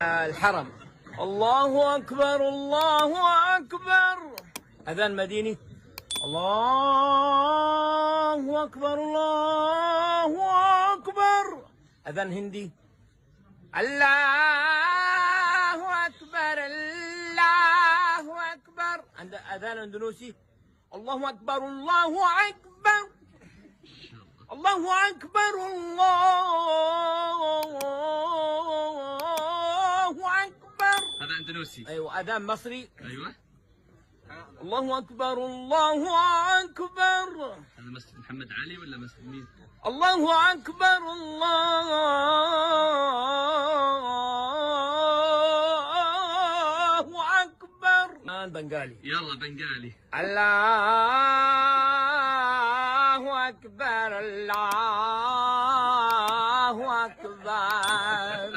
الحرم. الله أكبر الله أكبر. أذان مديني. الله أكبر الله أكبر. أذان هندي. الله أكبر الله أكبر. عند أذان أندونيسي. الله أكبر الله أكبر. الله أكبر الله أكبر. هذا اندونيسي. أيوة. أذان مصري. ايوه. الله أكبر الله أكبر. هذا مسجد محمد علي ولا مسجد مين؟ الله أكبر الله أكبر. بنغالي. يلا بنغالي. الله أكبر الله أكبر.